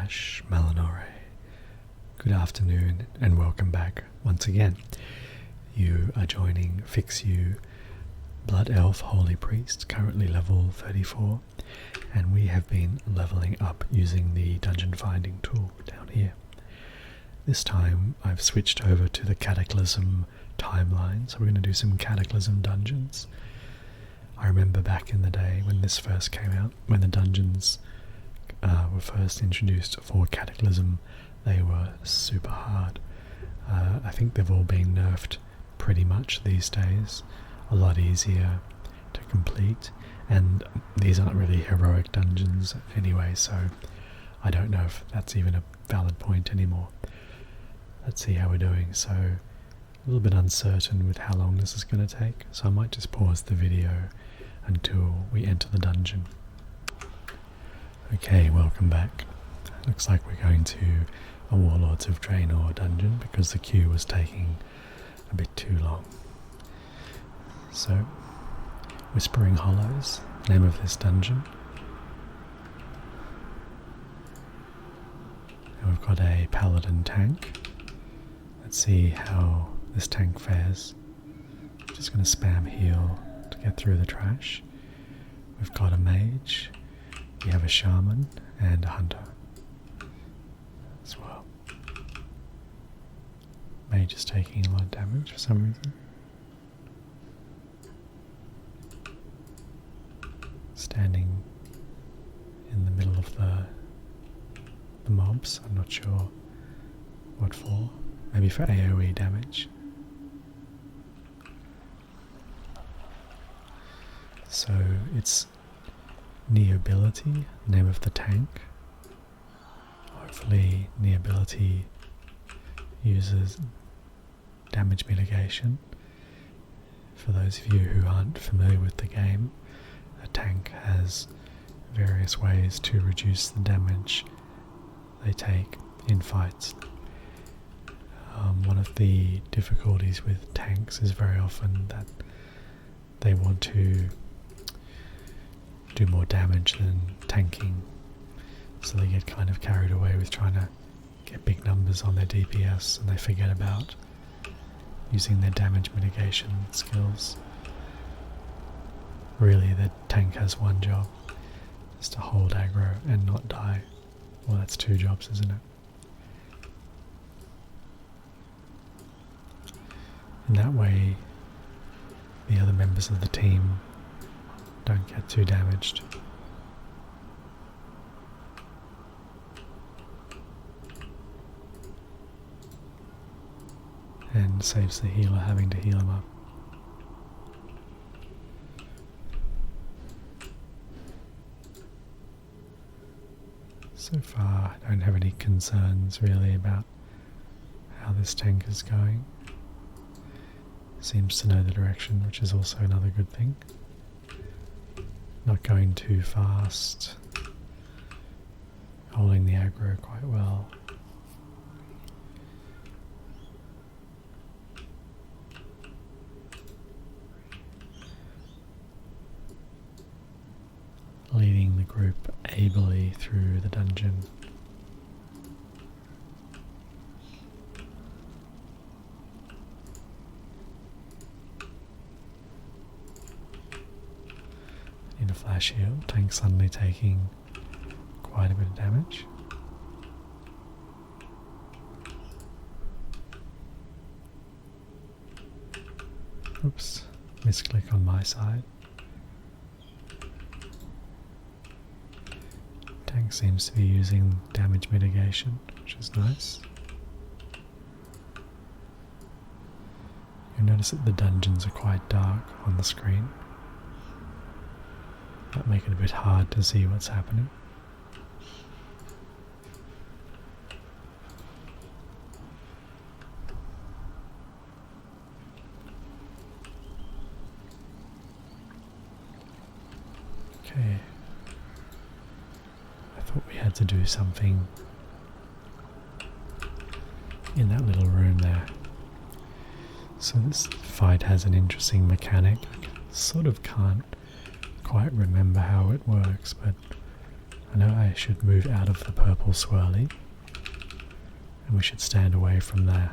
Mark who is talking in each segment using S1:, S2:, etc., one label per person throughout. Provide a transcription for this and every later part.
S1: Malinore. Good afternoon and welcome back once again. You are joining Fix You, Blood Elf Holy Priest, currently level 34, and we have been leveling up using the dungeon finding tool down here. This time I've switched over to the Cataclysm timeline, so we're going to do some Cataclysm dungeons. I remember back in the day when this first came out, when the dungeons were first introduced for Cataclysm, they were super hard. I think they've all been nerfed pretty much these days, a lot easier to complete, and these aren't really heroic dungeons anyway, so I don't know if that's even a valid point anymore. Let's see how we're doing. So a little bit uncertain with how long this is going to take, so I might just pause the video until we enter the dungeon. Okay, welcome back. Looks like we're going to a Warlords of Draenor dungeon because the queue was taking a bit too long. So, Whispering Hollows, name of this dungeon. And we've got a paladin tank. Let's see how this tank fares. Just going to spam heal to get through the trash. We've got a mage, we have a shaman and a hunter as well. Mage is taking a lot of damage for some reason. Standing in the middle of the mobs, I'm not sure what for. Maybe for AoE damage. So it's Neobility, name of the tank. Hopefully Neobility uses damage mitigation. For those of you who aren't familiar with the game, a tank has various ways to reduce the damage they take in fights. One of the difficulties with tanks is very often that they want to do more damage than tanking, so they get kind of carried away with trying to get big numbers on their DPS and they forget about using their damage mitigation skills. Really, the tank has one job, is to hold aggro and not die. Well, that's two jobs, isn't it? In that way, the other members of the team don't get too damaged. And saves the healer having to heal him up. So far, I don't have any concerns really about how this tank is going. Seems to know the direction, which is also another good thing. Not going too fast. Holding the aggro quite well. Leading the group ably through the dungeon. In a flash heal, tank suddenly taking quite a bit of damage. Oops, misclick on my side. Tank seems to be using damage mitigation, which is nice. You'll notice that the dungeons are quite dark on the screen. That make it a bit hard to see what's happening. Okay. I thought we had to do something in that little room there. So this fight has an interesting mechanic. I sort of can't quite remember how it works, but I know I should move out of the purple swirly, and we should stand away from the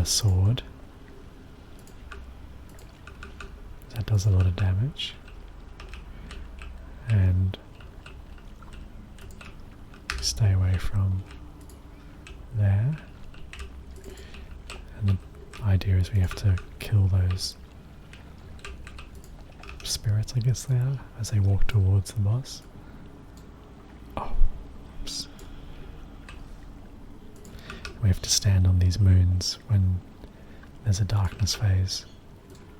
S1: sword. That does a lot of damage. And stay away from there. And the idea is we have to kill those spirits, I guess they are, as they walk towards the boss. Oh, oops. We have to stand on these moons when there's a darkness phase,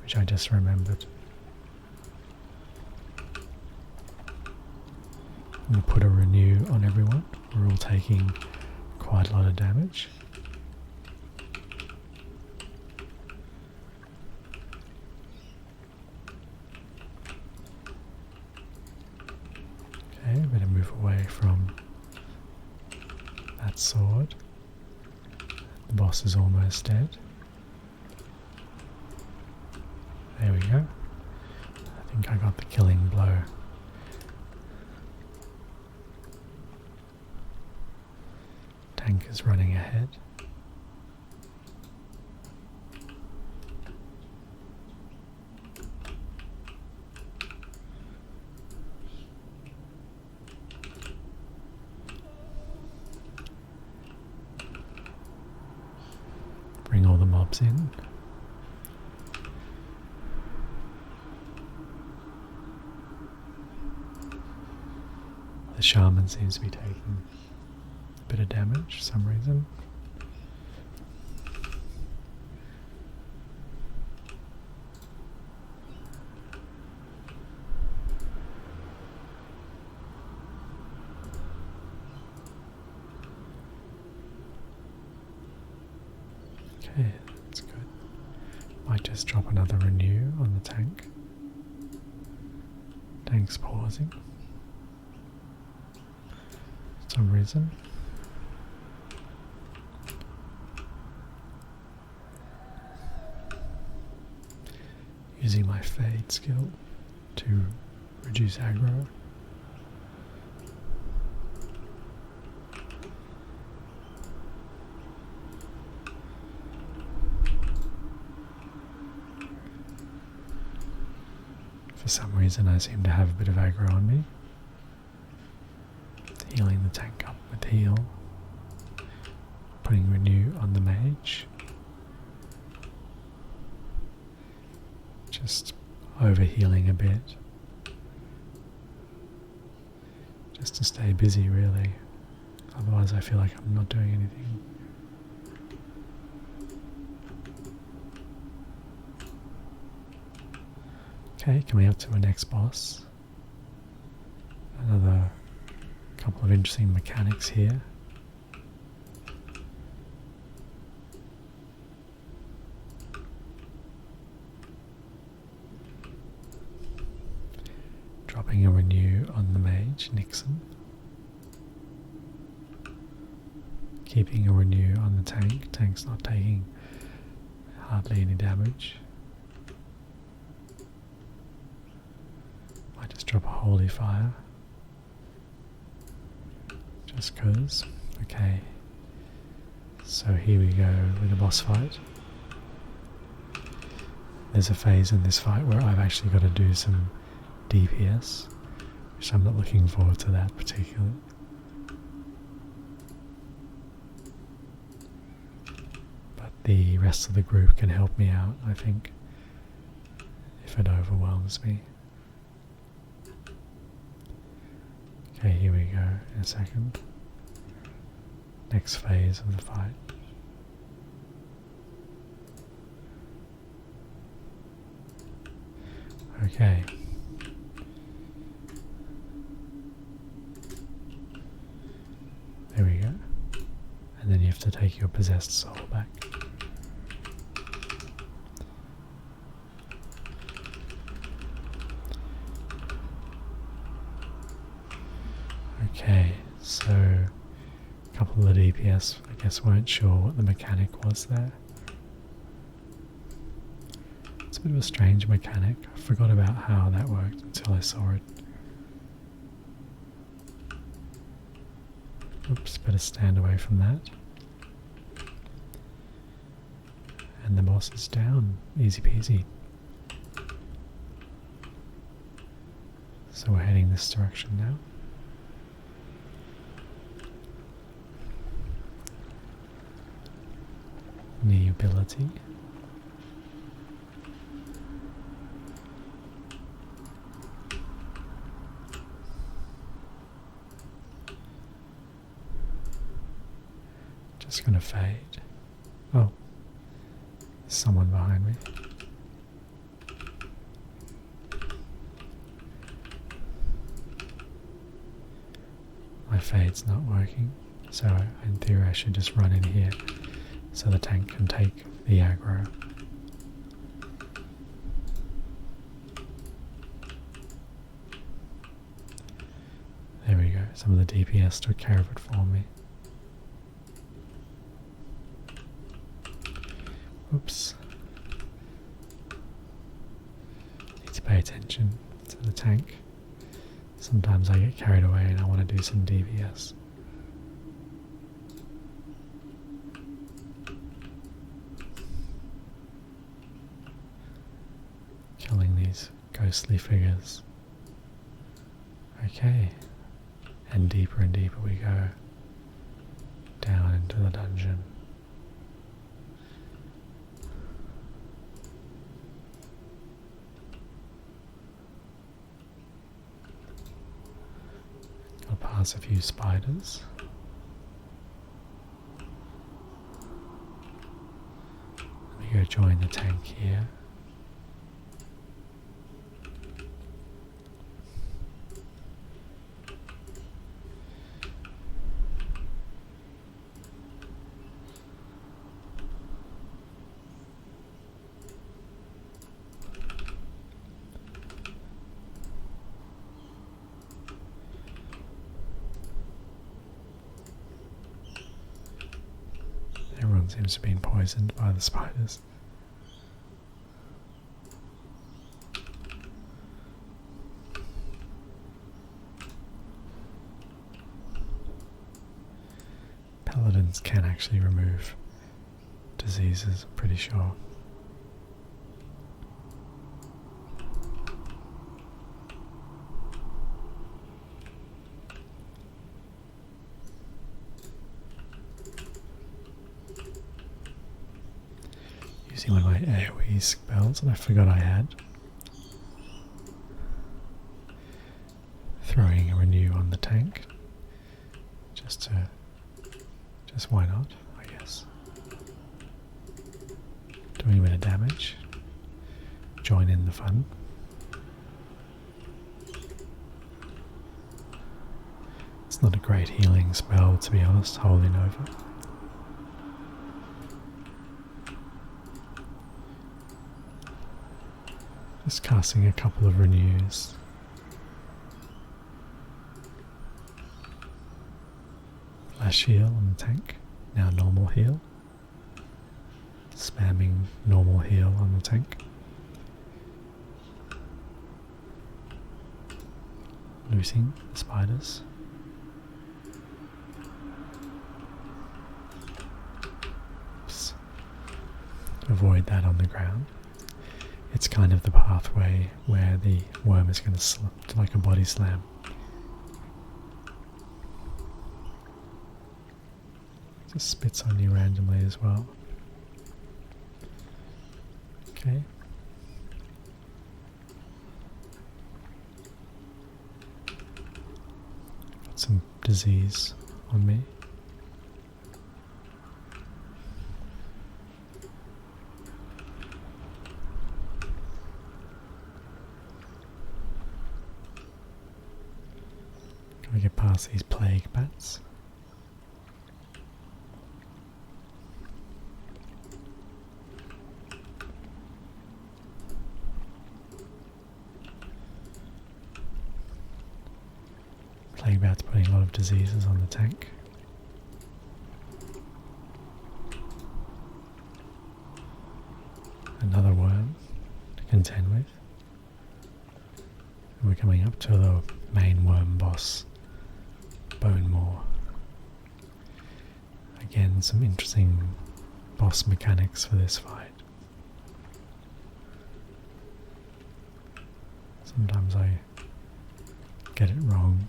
S1: which I just remembered. I'm going to put a renew on everyone. We're all taking quite a lot of damage. Okay, better move away from that sword. The boss is almost dead. There we go. I think I got the killing blow. Tank is running ahead. Bring all the mobs in. The shaman seems to be taking a bit of damage for some reason. Okay, that's good. Might just drop another renew on the tank. Tank's pausing for some reason. Using my fade skill to reduce aggro. For some reason I seem to have a bit of aggro on me. Healing the tank up with heal. Putting renew on the mage. Just over-healing a bit. Just to stay busy, really. Otherwise I feel like I'm not doing anything. Okay, coming up to our next boss. Another couple of interesting mechanics here. Dropping a renew on the mage, Nixon. Keeping a renew on the tank. Tank's not taking hardly any damage. Might just drop a holy fire. Just cause. Okay. So here we go with a boss fight. There's a phase in this fight where I've actually got to do some DPS, which I'm not looking forward to that particularly. But the rest of the group can help me out, I think, if it overwhelms me. Okay, here we go in a second. Next phase of the fight. Okay. There we go. And then you have to take your possessed soul back. Okay, so a couple of the DPS I guess weren't sure what the mechanic was there. It's a bit of a strange mechanic. I forgot about how that worked until I saw it Oops, better stand away from that. And the boss is down. Easy peasy. So we're heading this direction now. New ability. Just gonna fade. Oh, there's someone behind me. My fade's not working, so in theory I should just run in here so the tank can take the aggro. There we go, some of the DPS took care of it for me. Oops. Need to pay attention to the tank. Sometimes I get carried away and I want to do some DPS. Killing these ghostly figures. Okay. And deeper we go. Down into the dungeon. Gotta pass a few spiders. Let me go join the tank here. Everyone seems to be poisoned by the spiders. Paladins can actually remove diseases, I'm pretty sure. Using one of my AoE spells that I forgot I had. Throwing a renew on the tank. Just why not, I guess. Doing a bit of damage. Join in the fun. It's not a great healing spell, to be honest, Holy Nova. Just casting a couple of renews. Flash heal on the tank, now normal heal. Spamming normal heal on the tank. Looting the spiders. Oops. Avoid that on the ground. It's kind of the pathway where the worm is going to slip, like a body slam. Just spits on you randomly as well. Okay. Got some disease on me. Can we get past these plague bats? Plague bats putting a lot of diseases on the tank. Another worm to contend with. And we're coming up to the main worm boss, Bone Maw. in some interesting boss mechanics for this fight. Sometimes I get it wrong.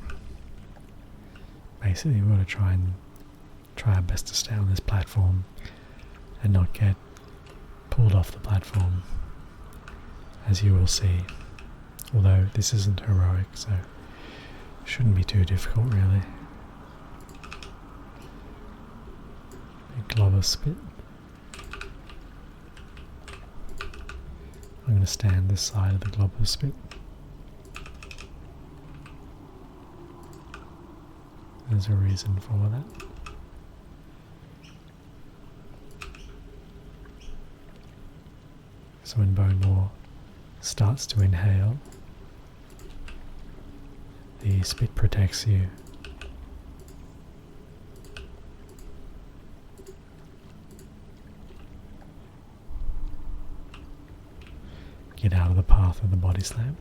S1: Basically, we've got to try our best to stay on this platform and not get pulled off the platform, as you will see. Although this isn't heroic, so it shouldn't be too difficult really. A glob of spit. I'm going to stand this side of the glob of spit. There's a reason for that. So when Bone Maw starts to inhale, the spit protects you. Get out of the path of the body slam.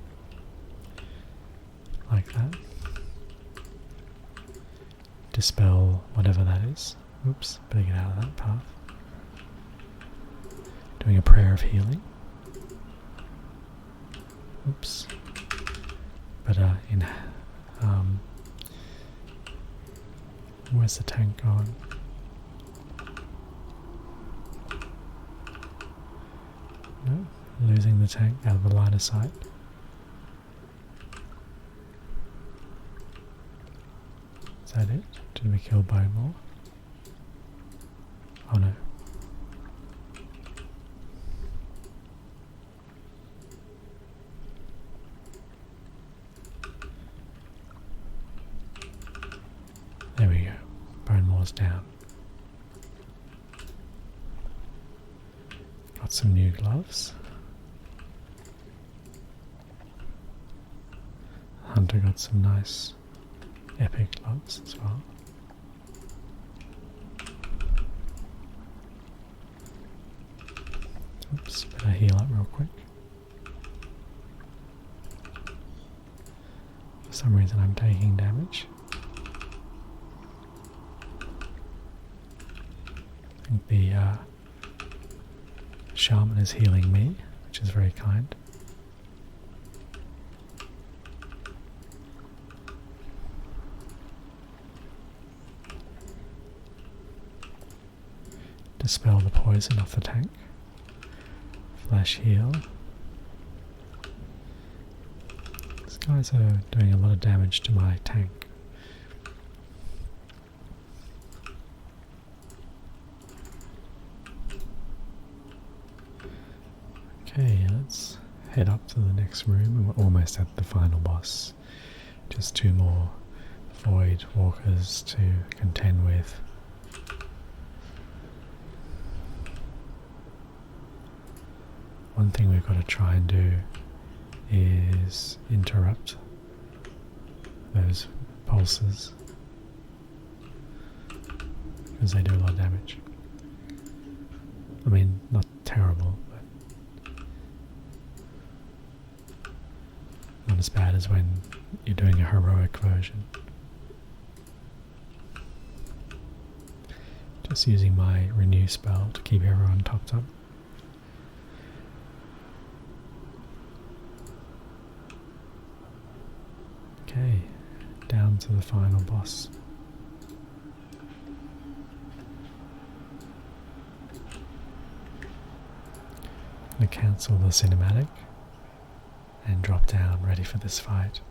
S1: Like that. Dispel whatever that is. Oops, better get out of that path. Doing a prayer of healing. Oops. But where's the tank gone? No, losing the tank out of the line of sight. Is that it? Did we kill Bone Maw? Oh no. There we go. Bone Maw's down. Got some new gloves. Hunter got some nice epic gloves as well. Oops, better heal up real quick. For some reason I'm taking damage. I think the shaman is healing me, which is very kind. Dispel the poison off the tank. Flash heal. These guys are doing a lot of damage to my tank. Okay, let's head up to the next room, and we're almost at the final boss. Just 2 more void walkers to contend with. One thing we've got to try and do is interrupt those pulses, because they do a lot of damage. I mean, not terrible, but not as bad as when you're doing a heroic version. Just using my renew spell to keep everyone topped up. Okay, down to the final boss. I'm going to cancel the cinematic and drop down ready for this fight.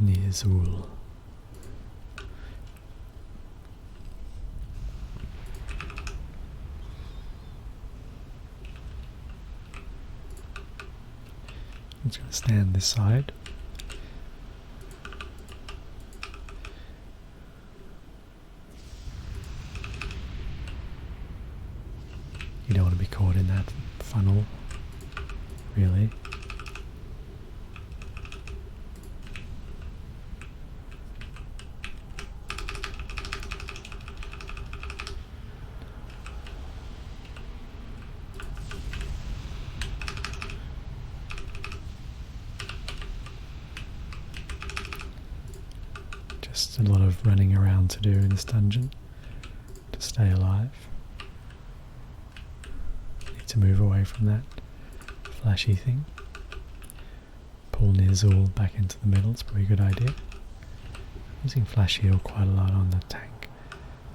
S1: Nizul. I'm just going to stand this side. You don't want to be caught in that funnel, really. Just a lot of running around to do in this dungeon to stay alive. Need to move away from that flashy thing. Pull Nizzle back into the middle, it's probably a good idea. Using Flash Heal quite a lot on the tank,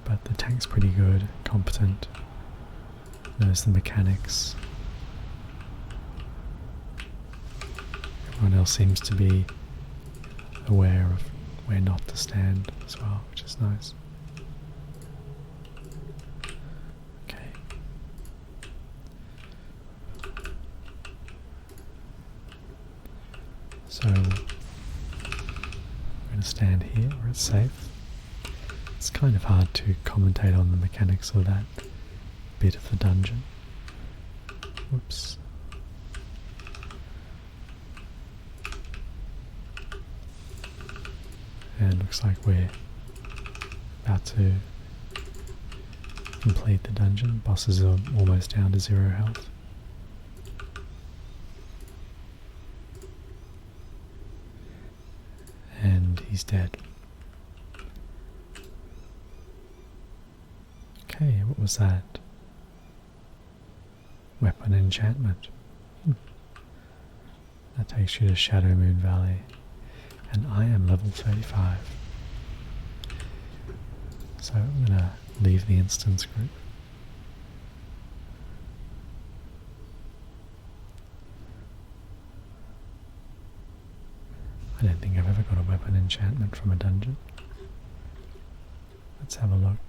S1: but the tank's pretty good, competent, knows the mechanics. Everyone else seems to be aware of where not to stand as well, which is nice. Okay. So we're going to stand here where it's safe. It's kind of hard to commentate on the mechanics of that bit of the dungeon. Whoops. And looks like we're about to complete the dungeon. Bosses are almost down to 0 health. And he's dead. Okay, what was that? Weapon enchantment. That takes you to Shadowmoon Valley. And I am level 35. So I'm going to leave the instance group. I don't think I've ever got a weapon enchantment from a dungeon. Let's have a look.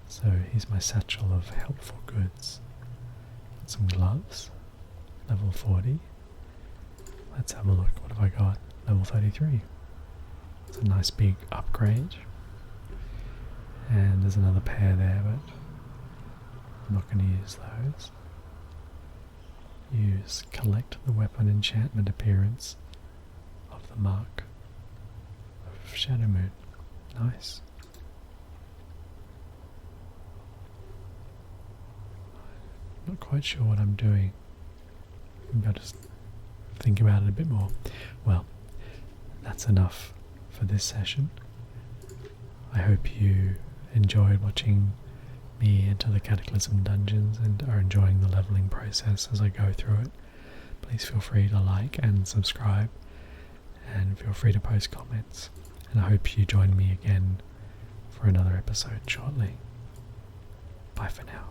S1: So here's my satchel of helpful goods. Got some gloves, level 40. Let's have a look. What have I got? Level 33. It's a nice big upgrade. And there's another pair there, but I'm not going to use those. Use collect the weapon enchantment appearance of the mark of Shadowmoon. Nice. Not quite sure what I'm doing. Maybe I'll just think about it a bit more. Well, that's enough for this session. I hope you enjoyed watching me enter the Cataclysm dungeons and are enjoying the leveling process as I go through it. Please feel free to like and subscribe, and feel free to post comments. And I hope you join me again for another episode shortly. Bye for now.